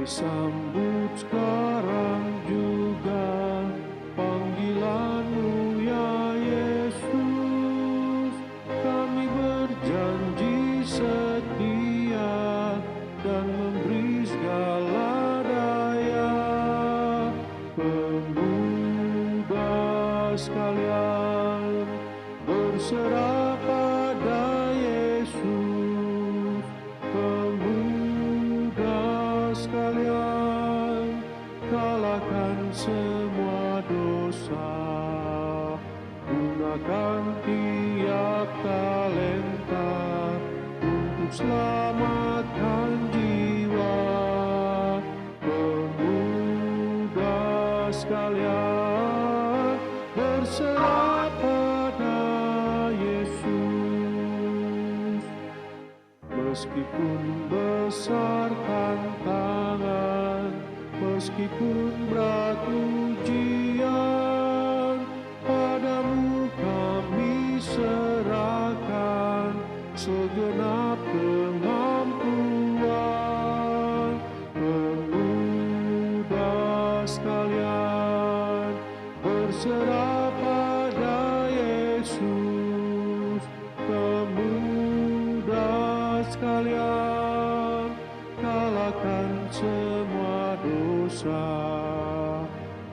Sambut sekarang juga panggilan-Mu ya Yesus. Kami berjanji setia dan memberi segala daya. Pemuda sekalian, berserah pada Yesus. Pemuda sekalian, kalahkan semua dosa. Gunakan tiap talenta untuk selamatkan jiwa. Pemuda sekalian, berserah pada Yesus. Meskipun besar tantangan, meskipun berat ujian, padamu kami serahkan segenap kemampuan. Pemuda sekalian, berserah pada Yesus. Pemuda sekalian, kalahkan semua dosa.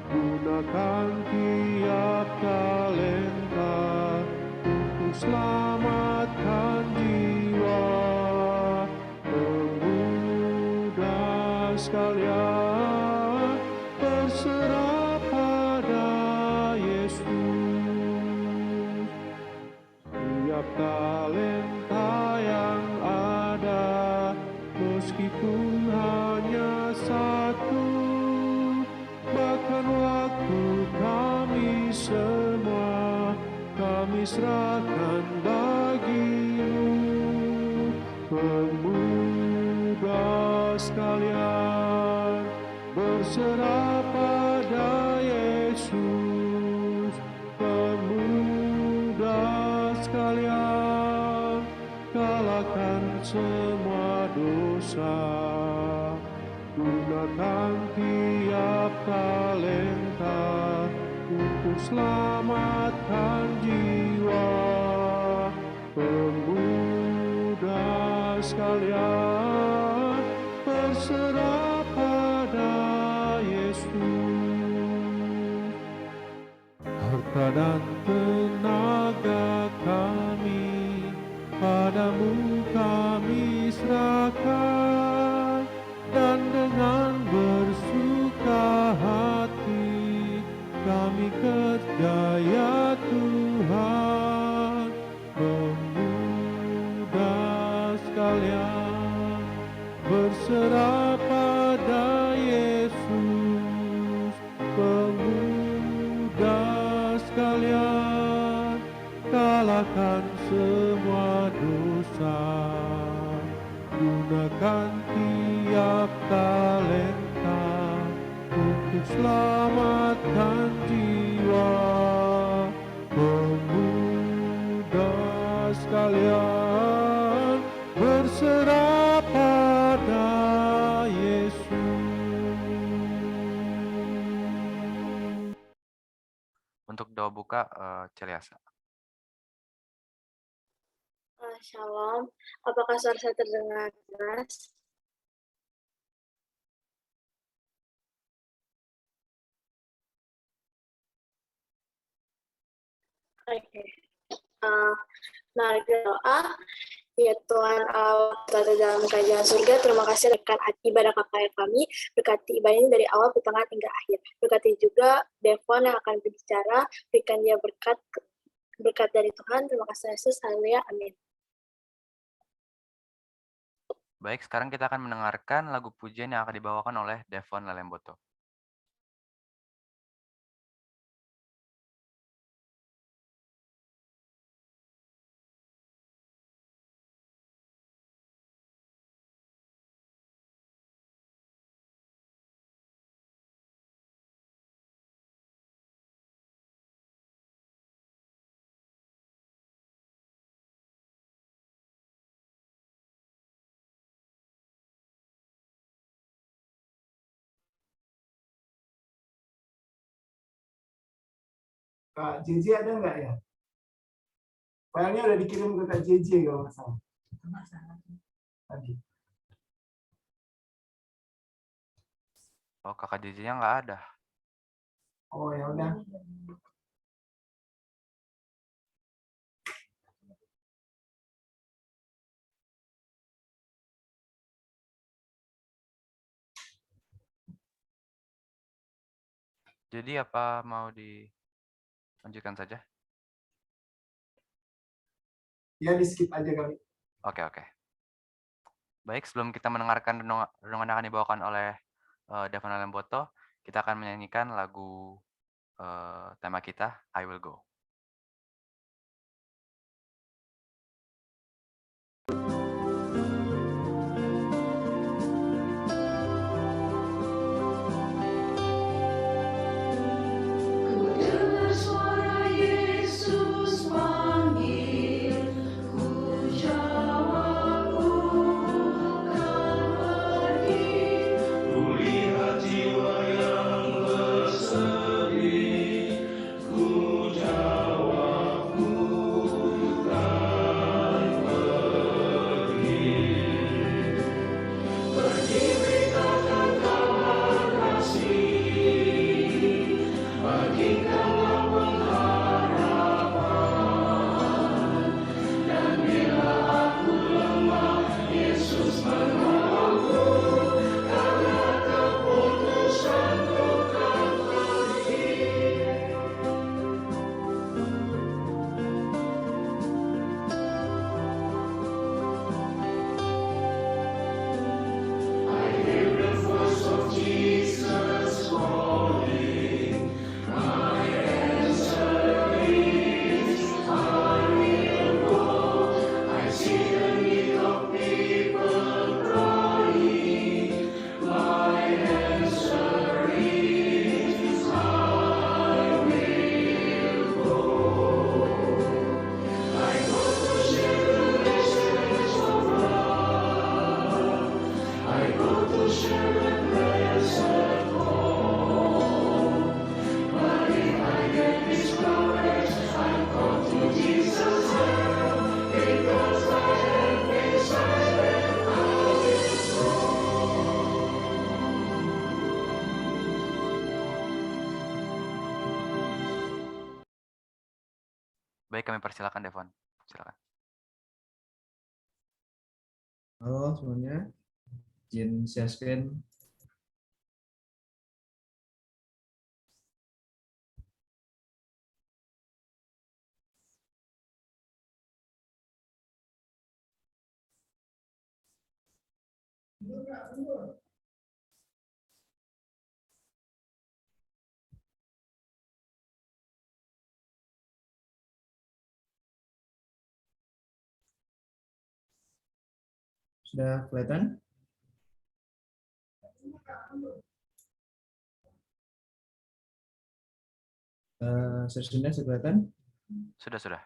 Gunakan tiap talenta untuk selamatkan jiwa. Pemuda sekalian, berserah pada Yesus. Tiap talenta yang ada, meskipun hanya satu, bahkan waktu kami semua, kami serahkan bagi-Mu. Pemuda sekalian, berserah pada Yesus. Pemuda sekalian, kalahkan semua dosa. Gunakan tiap talenta untuk selamatkan jiwa. Pemuda sekalian, berserah pada Yesus. Harta dan tenaga kami, padamu kami serahkan, dan dengan bersuka hati kami kerja ya Tuhan. Pemuda sekalian, berserah pada Yesus. Pemuda sekalian, kalahkan semua dosa. Gunakan tiap talenta untuk selamatkan jiwa. Pemuda sekalian, berserah pada Yesus. Untuk doa buka, Celiasa. Shalom, apakah suara saya terdengar jelas? Oke. Mari kita doa. Ya Tuhan Allah, Tata dalam kerajaan surga, terima kasih dekat ibadah KKR kami, berkati ibadah ini dari awal, pertengahan hingga akhir. Berkati juga Devon yang akan berbicara, berikan dia berkat dari Tuhan. Terima kasih Yesus, haleluya, amin. Baik, sekarang kita akan mendengarkan lagu pujian yang akan dibawakan oleh Devon Lalemboto. Kak JJ ada nggak ya? Filenya udah dikirim ke Kak JJ kalau nggak salah. Tadi. Oh, kakak JJ-nya nggak ada. Oh ya udah. Jadi apa mau dilanjutkan saja? Ya di skip aja kali. Oke, oke. Baik, sebelum kita mendengarkan renungan yang akan dibawakan oleh Devon Lemboto, kita akan menyanyikan lagu tema kita, I Will Go. Baik, kami persilakan Devon. Silakan. Halo semuanya, izin share screen. Sudah kelihatan? Sessionnya sudah kelihatan? Sudah.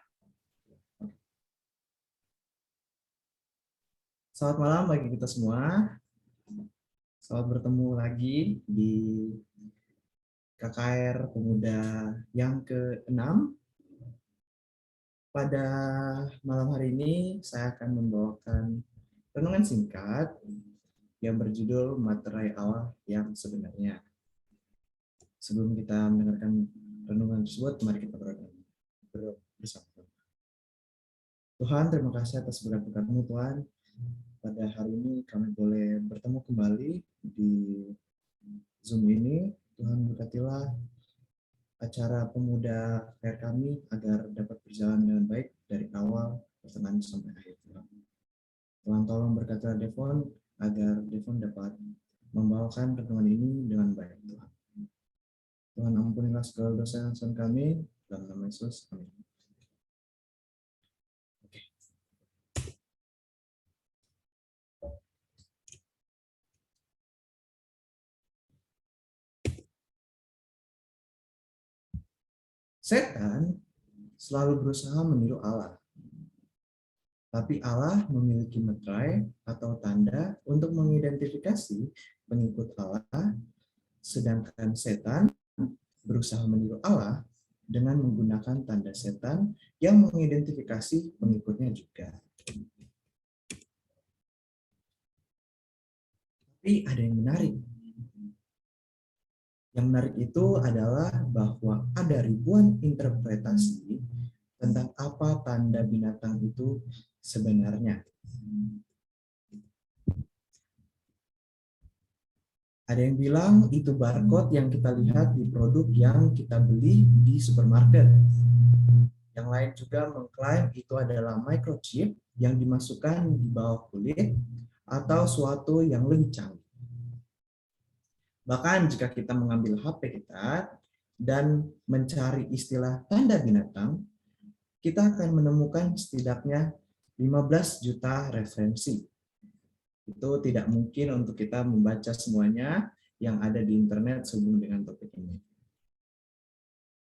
Selamat malam bagi kita semua. Selamat bertemu lagi di KKR Pemuda yang ke-6. Pada malam hari ini saya akan membawakan renungan singkat yang berjudul Materai Allah yang Sebenarnya. Sebelum kita mendengarkan renungan tersebut, mari kita berdoa bersama. Tuhan, terima kasih atas berkat-berkat-Mu Tuhan. Pada hari ini kami boleh bertemu kembali di Zoom ini. Tuhan berkatilah acara pemuda KKR kami agar dapat berjalan dengan baik dari awal, pertengahan sampai akhir. Tuhan tolong berkatilah Devon agar Devon dapat membawakan renungan ini dengan baik. Tuhan ampunilah segala dosa kami dalam nama Yesus. Amin. Setan selalu berusaha meniru Allah. Tapi Allah memiliki meterai atau tanda untuk mengidentifikasi pengikut Allah, sedangkan setan berusaha meniru Allah dengan menggunakan tanda setan yang mengidentifikasi pengikutnya juga. Tapi ada yang menarik. Yang menarik itu adalah bahwa ada ribuan interpretasi tentang apa tanda binatang itu sebenarnya. Ada yang bilang itu barcode yang kita lihat di produk yang kita beli di supermarket. Yang lain juga mengklaim itu adalah microchip yang dimasukkan di bawah kulit atau suatu yang lebih canggih. Bahkan jika kita mengambil HP kita dan mencari istilah tanda binatang, kita akan menemukan setidaknya 15 juta referensi. Itu tidak mungkin untuk kita membaca semuanya yang ada di internet sehubungan dengan topik ini.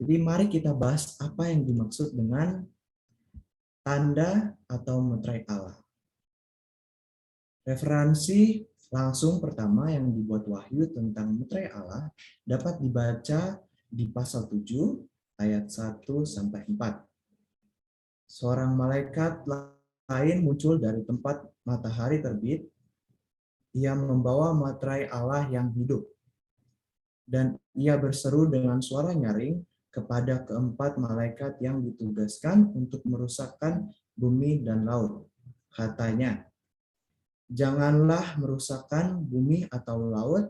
Jadi mari kita bahas apa yang dimaksud dengan tanda atau meterai Allah. Referensi langsung pertama yang dibuat Wahyu tentang meterai Allah dapat dibaca di pasal 7 ayat 1 sampai 4. Seorang malaikat lain muncul dari tempat matahari terbit. Ia membawa materai Allah yang hidup. Dan ia berseru dengan suara nyaring kepada keempat malaikat yang ditugaskan untuk merusakkan bumi dan laut. Katanya, janganlah merusakkan bumi atau laut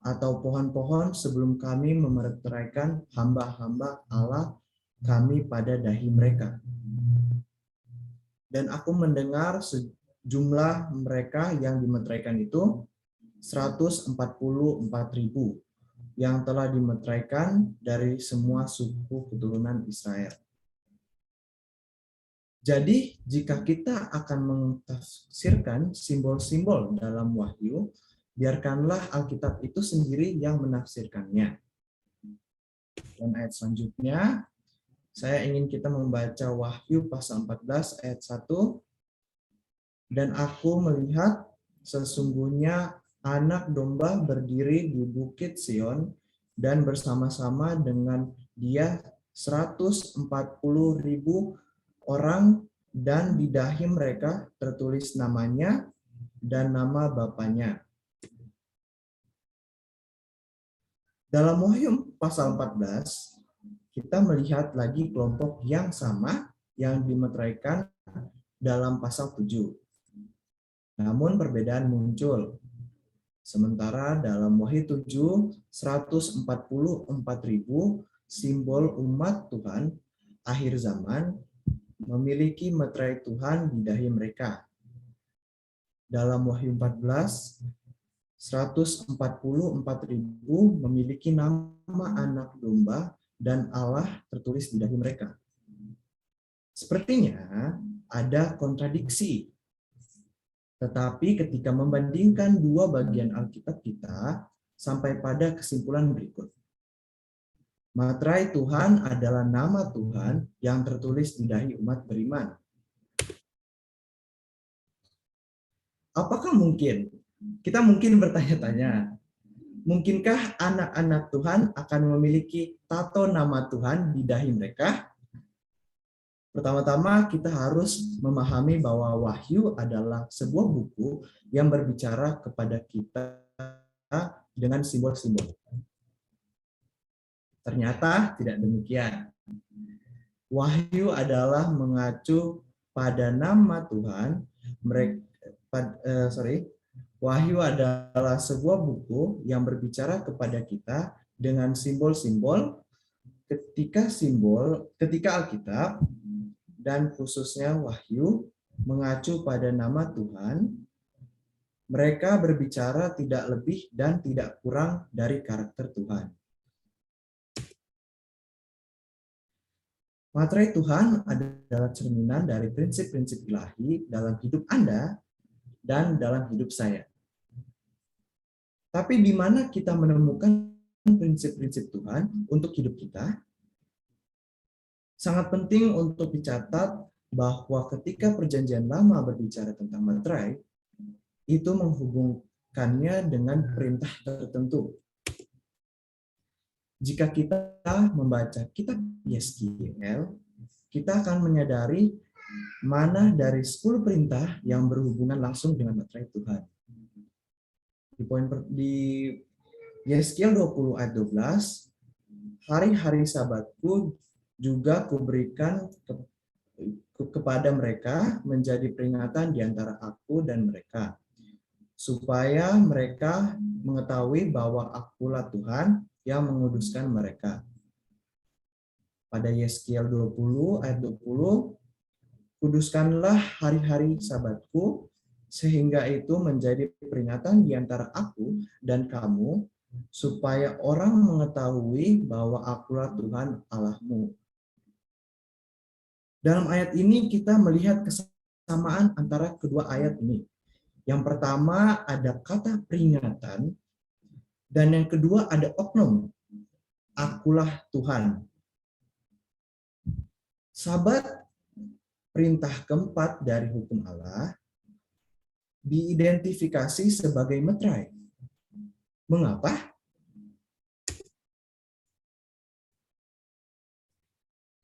atau pohon-pohon sebelum kami memeteraikan hamba-hamba Allah kami pada dahi mereka. Dan aku mendengar jumlah mereka yang dimeteraikan itu 144.000 yang telah dimeteraikan dari semua suku keturunan Israel. Jadi, jika kita akan mentafsirkan simbol-simbol dalam Wahyu, biarkanlah Alkitab itu sendiri yang menafsirkannya. Dan ayat selanjutnya, saya ingin kita membaca Wahyu pasal 14 ayat 1. Dan aku melihat sesungguhnya anak domba berdiri di bukit Sion dan bersama-sama dengan dia 140.000 orang dan di dahi mereka tertulis namanya dan nama bapaknya. Dalam Wahyu pasal 14, kita melihat lagi kelompok yang sama yang dimeteraikan dalam pasal 7. Namun perbedaan muncul. Sementara dalam Wahyu 7, 144.000 simbol umat Tuhan akhir zaman memiliki meterai Tuhan di dahi mereka. Dalam Wahyu 14, 144.000 memiliki nama anak domba dan Allah tertulis di dahi mereka. Sepertinya ada kontradiksi. Tetapi ketika membandingkan dua bagian Alkitab kita, sampai pada kesimpulan berikut. Materai Tuhan adalah nama Tuhan yang tertulis di dahi umat beriman. Apakah mungkin? Kita mungkin bertanya-tanya, mungkinkah anak-anak Tuhan akan memiliki tato nama Tuhan di dahi mereka? Pertama-tama kita harus memahami bahwa Wahyu adalah sebuah buku yang berbicara kepada kita dengan simbol-simbol. Ternyata tidak demikian. Wahyu adalah mengacu pada nama Tuhan. Wahyu adalah sebuah buku yang berbicara kepada kita dengan simbol-simbol. Ketika Alkitab dan khususnya Wahyu mengacu pada nama Tuhan, mereka berbicara tidak lebih dan tidak kurang dari karakter Tuhan. Materai Tuhan adalah cerminan dari prinsip-prinsip ilahi dalam hidup Anda dan dalam hidup saya. Tapi di mana kita menemukan prinsip-prinsip Tuhan untuk hidup kita? Sangat penting untuk dicatat bahwa ketika Perjanjian Lama berbicara tentang materai, itu menghubungkannya dengan perintah tertentu. Jika kita membaca kitab Yeskiel, kita akan menyadari mana dari 10 perintah yang berhubungan langsung dengan materai Tuhan. Di Yeskiel 20 ayat 12, hari-hari sabatku juga kuberikan kepada mereka menjadi peringatan di antara aku dan mereka, supaya mereka mengetahui bahwa akulah Tuhan yang menguduskan mereka. Pada Yeskiel 20 ayat 20, kuduskanlah hari-hari sabatku, sehingga itu menjadi peringatan di antara aku dan kamu, supaya orang mengetahui bahwa akulah Tuhan Allahmu. Dalam ayat ini kita melihat kesamaan antara kedua ayat ini. Yang pertama ada kata peringatan, dan yang kedua ada oknum, akulah Tuhan. Sabat, perintah keempat dari hukum Allah, diidentifikasi sebagai materai. Mengapa?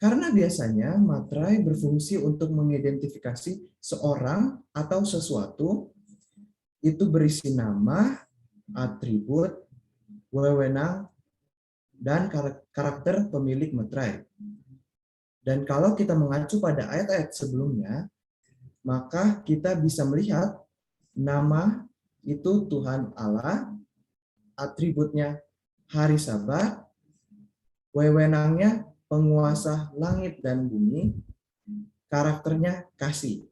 Karena biasanya materai berfungsi untuk mengidentifikasi seorang atau sesuatu, itu berisi nama, atribut, wewenang, dan karakter pemilik materai. Dan kalau kita mengacu pada ayat-ayat sebelumnya, maka kita bisa melihat nama itu Tuhan Allah, atributnya hari Sabat, wewenangnya penguasa langit dan bumi, karakternya kasih.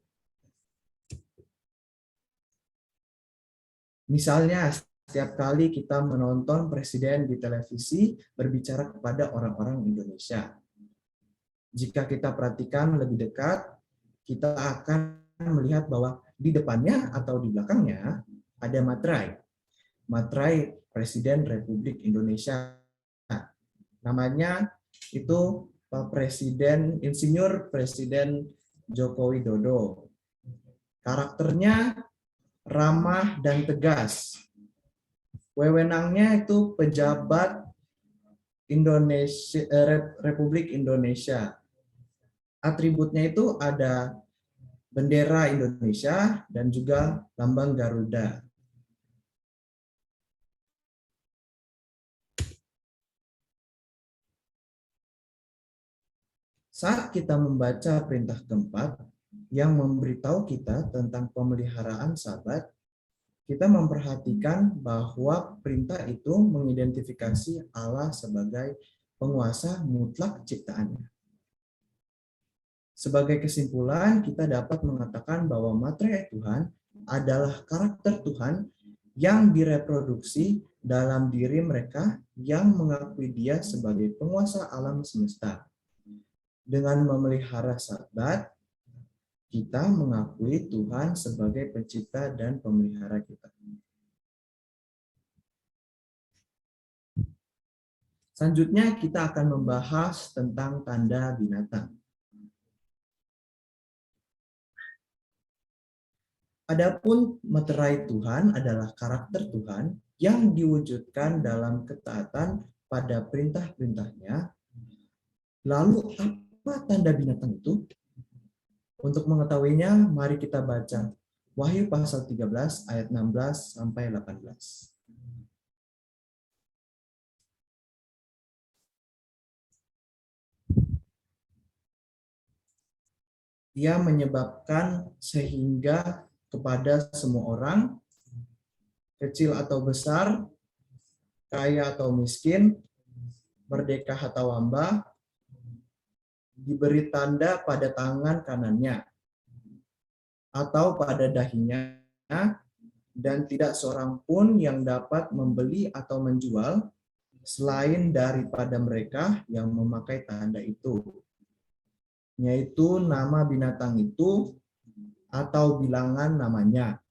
Misalnya, setiap kali kita menonton presiden di televisi berbicara kepada orang-orang Indonesia, jika kita perhatikan lebih dekat, kita akan melihat bahwa di depannya atau di belakangnya ada materai. Materai Presiden Republik Indonesia. Namanya itu Pak Presiden, Insinyur Presiden Joko Widodo. Karakternya ramah dan tegas. Wewenangnya itu pejabat Indonesia, Republik Indonesia. Atributnya itu ada bendera Indonesia dan juga lambang Garuda. Saat kita membaca perintah keempat yang memberitahu kita tentang pemeliharaan Sabat, kita memperhatikan bahwa perintah itu mengidentifikasi Allah sebagai penguasa mutlak ciptaannya. Sebagai kesimpulan, kita dapat mengatakan bahwa materai Tuhan adalah karakter Tuhan yang direproduksi dalam diri mereka yang mengakui Dia sebagai penguasa alam semesta. Dengan memelihara Sabat, kita mengakui Tuhan sebagai pencipta dan pemelihara kita. Selanjutnya kita akan membahas tentang tanda binatang. Adapun materai Tuhan adalah karakter Tuhan yang diwujudkan dalam ketaatan pada perintah-perintahnya. Lalu apa tanda binatang itu? Untuk mengetahuinya, mari kita baca Wahyu pasal 13 ayat 16 sampai 18. Ia menyebabkan sehingga kepada semua orang, kecil atau besar, kaya atau miskin, merdeka atau hamba, diberi tanda pada tangan kanannya atau pada dahinya, dan tidak seorang pun yang dapat membeli atau menjual selain daripada mereka yang memakai tanda itu, yaitu nama binatang itu atau bilangan namanya.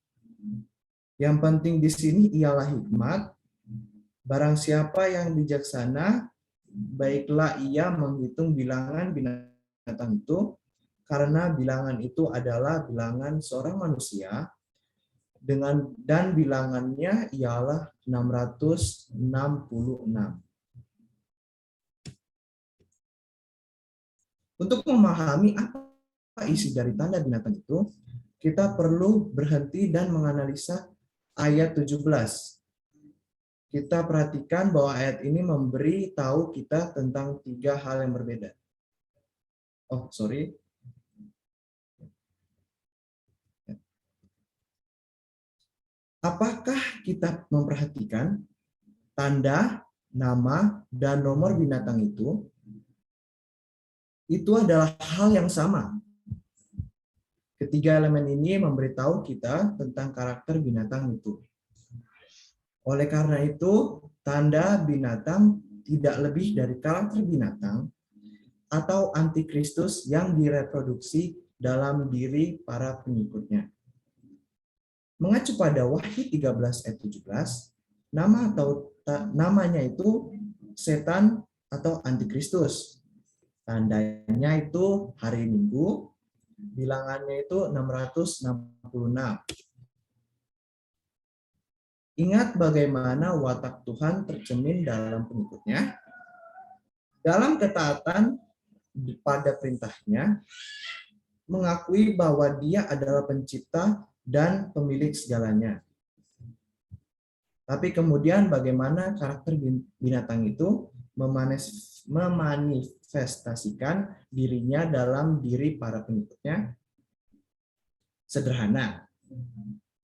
Yang penting di sini ialah hikmat. Barang siapa yang bijaksana, baiklah ia menghitung bilangan binatang itu, karena bilangan itu adalah bilangan seorang manusia, dan bilangannya ialah 666. Untuk memahami apa isi dari tanda binatang itu, kita perlu berhenti dan menganalisa ayat 17. Kita perhatikan bahwa ayat ini memberi tahu kita tentang 3 hal yang berbeda. Oh, sorry. Apakah kita memperhatikan tanda, nama, dan nomor binatang itu adalah hal yang sama. Ketiga elemen ini memberitahu kita tentang karakter binatang itu. Oleh karena itu, tanda binatang tidak lebih dari karakter binatang atau antikristus yang direproduksi dalam diri para pengikutnya. Mengacu pada Wahyu 13 ayat 17, namanya itu setan atau antikristus. Tandanya itu hari Minggu, bilangannya itu 666. Ingat bagaimana watak Tuhan tercermin dalam pengikutnya. Dalam ketaatan pada perintahnya, mengakui bahwa Dia adalah pencipta dan pemilik segalanya. Tapi kemudian bagaimana karakter binatang itu memanifestasikan dirinya dalam diri para pengikutnya? Sederhana,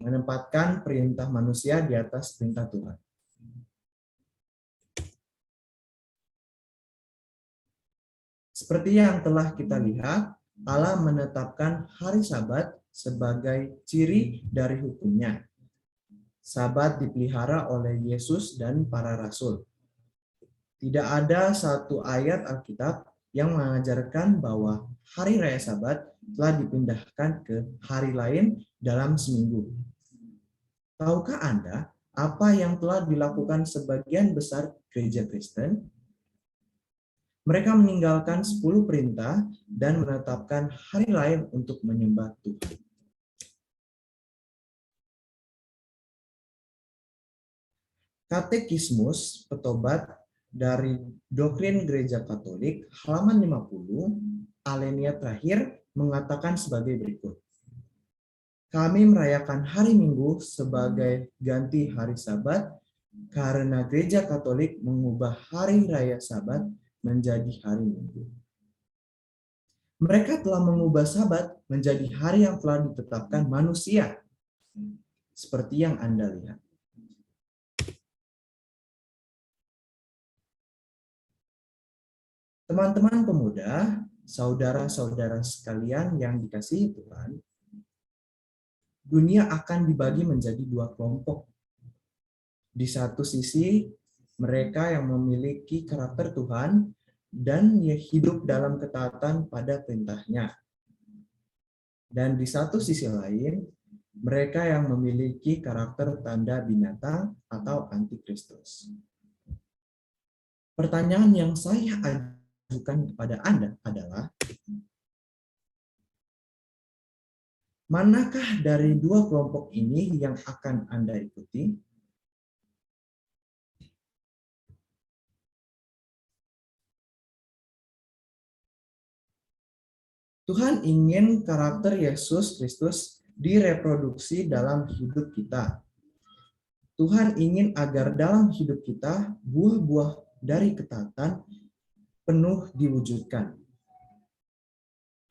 menempatkan perintah manusia di atas perintah Tuhan. Seperti yang telah kita lihat, Allah menetapkan hari Sabat sebagai ciri dari hukumnya. Sabat dipelihara oleh Yesus dan para rasul. Tidak ada satu ayat Alkitab yang mengajarkan bahwa hari raya Sabat telah dipindahkan ke hari lain dalam seminggu. Tahukah Anda apa yang telah dilakukan sebagian besar gereja Kristen? Mereka meninggalkan 10 perintah dan menetapkan hari lain untuk menyembah Tuhan. Katekismus Petobat dari Doktrin Gereja Katolik, halaman 50, alinea terakhir mengatakan sebagai berikut. Kami merayakan hari Minggu sebagai ganti hari Sabat karena Gereja Katolik mengubah hari raya Sabat menjadi hari Minggu. Mereka telah mengubah Sabat menjadi hari yang telah ditetapkan manusia, seperti yang Anda lihat. Teman-teman pemuda, saudara-saudara sekalian yang dikasihi Tuhan, dunia akan dibagi menjadi 2 kelompok. Di satu sisi, mereka yang memiliki karakter Tuhan dan hidup dalam ketaatan pada perintahnya. Dan di satu sisi lain, mereka yang memiliki karakter tanda binatang atau antikristus. Pertanyaan yang saya ajukan kepada Anda adalah, manakah dari 2 kelompok ini yang akan Anda ikuti? Tuhan ingin karakter Yesus Kristus direproduksi dalam hidup kita. Tuhan ingin agar dalam hidup kita buah-buah dari ketaatan penuh diwujudkan.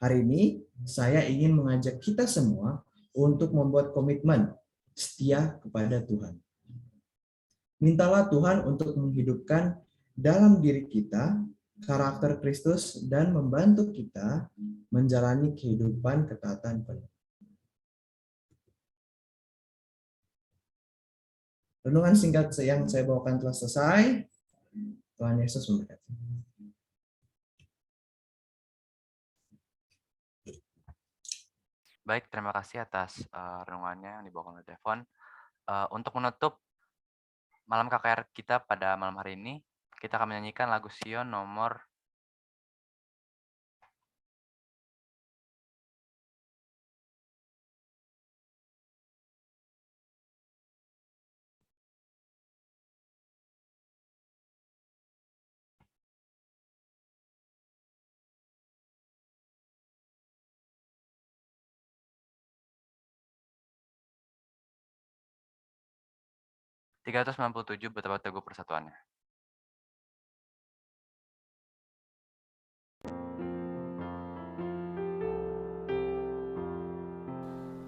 Hari ini saya ingin mengajak kita semua untuk membuat komitmen setia kepada Tuhan. Mintalah Tuhan untuk menghidupkan dalam diri kita karakter Kristus dan membantu kita menjalani kehidupan ketaatan penuh. Renungan singkat yang saya bawakan telah selesai. Tuhan Yesus memberkati. Baik, terima kasih atas renungannya yang dibawakan oleh Devon. Untuk menutup malam KKR kita pada malam hari ini, kita akan menyanyikan lagu Sion nomor 397 Betapa Teguh Persatuannya.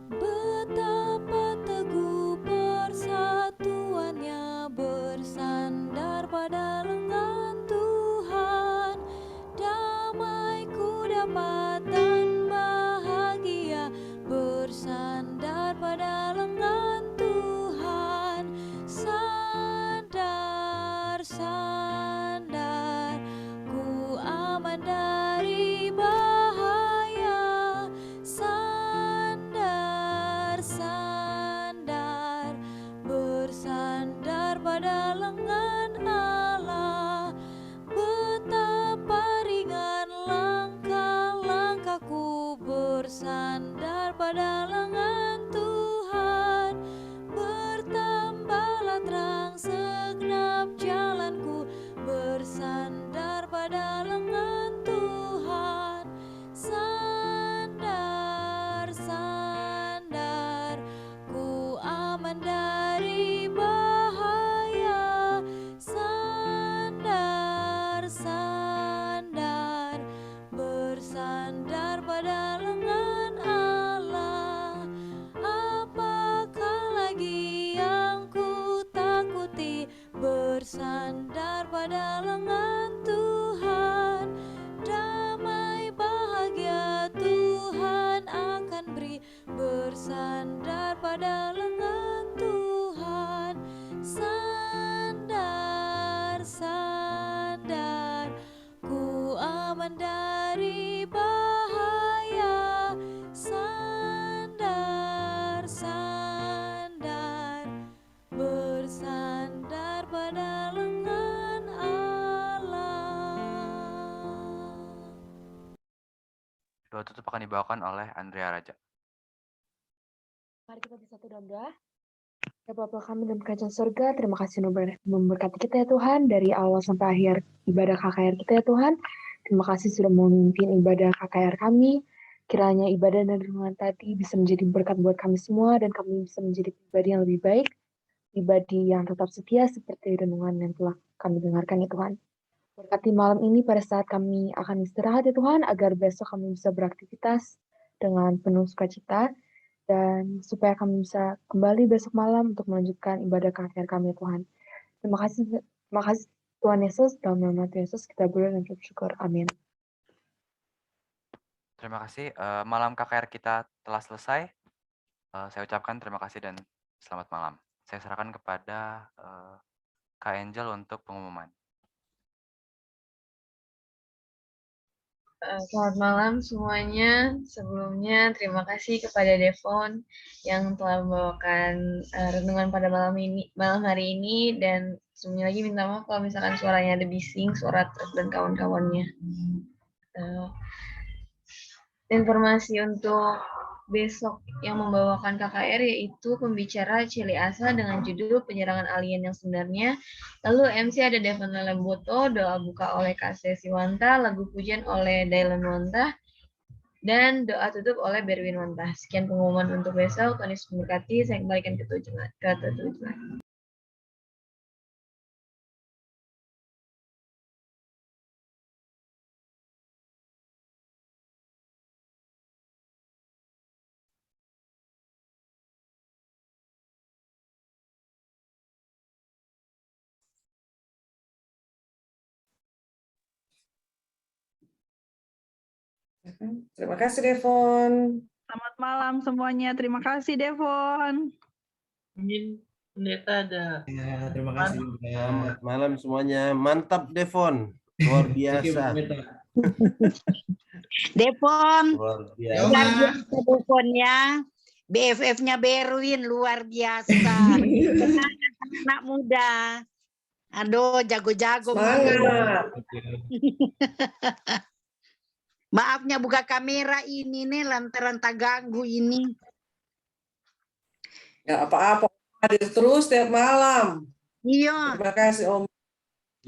Betapa teguh persatuannya bersandar pada lengan Tuhan. Damai ku dapat dan bahagia bersandar pada lengan Tuhan. Sandar, sandar, ku aman dari bahaya. Sandar, sandar, bersandar pada lengan Allah. Betapa ringan langkah-langkahku bersandar pada lengan Tuhan. Bertambahlah terang segenap jalanku bersandar pada lengan Tuhan. Sandar, sandar, ku aman dari bahaya. Sandar, sandar, bersandar pada lengan Allah. Apakah lagi yang ku takuti? Bersandar pada lengan Tuhan. Damai bahagia Tuhan akan beri. Bersandar pada lengan Tuhan. Sandar, sandar, ku aman dari bahaya. Sandar, sandar, bersandar pada lengan Allah. Doa tutup akan dibawakan oleh Andrea Raja. Mari kita bersatu dalam doa. Ya Bapa kami dalam kerajaan surga, terima kasih memberkati kita ya Tuhan, dari awal sampai akhir ibadah KKR kita ya Tuhan. Terima kasih sudah memimpin ibadah KKR kami. Kiranya ibadah dan renungan tadi bisa menjadi berkat buat kami semua, dan kami bisa menjadi pribadi yang lebih baik, pribadi yang tetap setia seperti renungan yang telah kami dengarkan ya Tuhan. Berkati malam ini pada saat kami akan istirahat ya Tuhan, agar besok kami bisa beraktivitas dengan penuh sukacita, dan supaya kami bisa kembali besok malam untuk melanjutkan ibadah KKR kami ya Tuhan. Terima kasih Tuhan Yesus, dalam nama Tuhan Yesus kita berdoa dan bersyukur. Amin. Terima kasih. Malam KKR kita telah selesai. Saya ucapkan terima kasih dan selamat malam. Saya serahkan kepada Kak Angel untuk pengumuman. Selamat malam semuanya. Sebelumnya terima kasih kepada Devon yang telah membawakan renungan pada malam hari ini, dan sebelumnya lagi minta maaf kalau misalkan suaranya ada bising, suara truk dan kawan-kawannya. Informasi untuk besok yang membawakan KKR yaitu pembicara Cili Asa dengan judul Penyerangan Alien yang Sebenarnya. Lalu MC ada Devon Lemboto, doa buka oleh Kase Siwanta, lagu pujian oleh Dylan Wanta, dan doa tutup oleh Berwin Wanta. Sekian pengumuman untuk besok. Tuhan Yesus memberkati. Saya kembalikan ke tujuan. Terima kasih Devon. Selamat malam semuanya. Terima kasih Devon. Mungkin pendeta ada. Ya, terima kasih. Selamat malam semuanya. Mantap Devon. Luar biasa. Devon. Luar biasa. Luar biasa Devon ya. BFF-nya Berwin luar biasa. Anak muda. Aduh, jago-jago. Maafnya buka kamera ini nih lantaran tak ganggu ini. Gak apa-apa, hadir terus tiap malam. Iya. Terima kasih Om.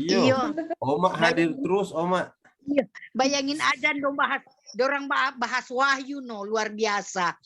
Iya. Oma hadir terus Oma. Iya. Bayangin aja dong dorang bahas wahyu no luar biasa.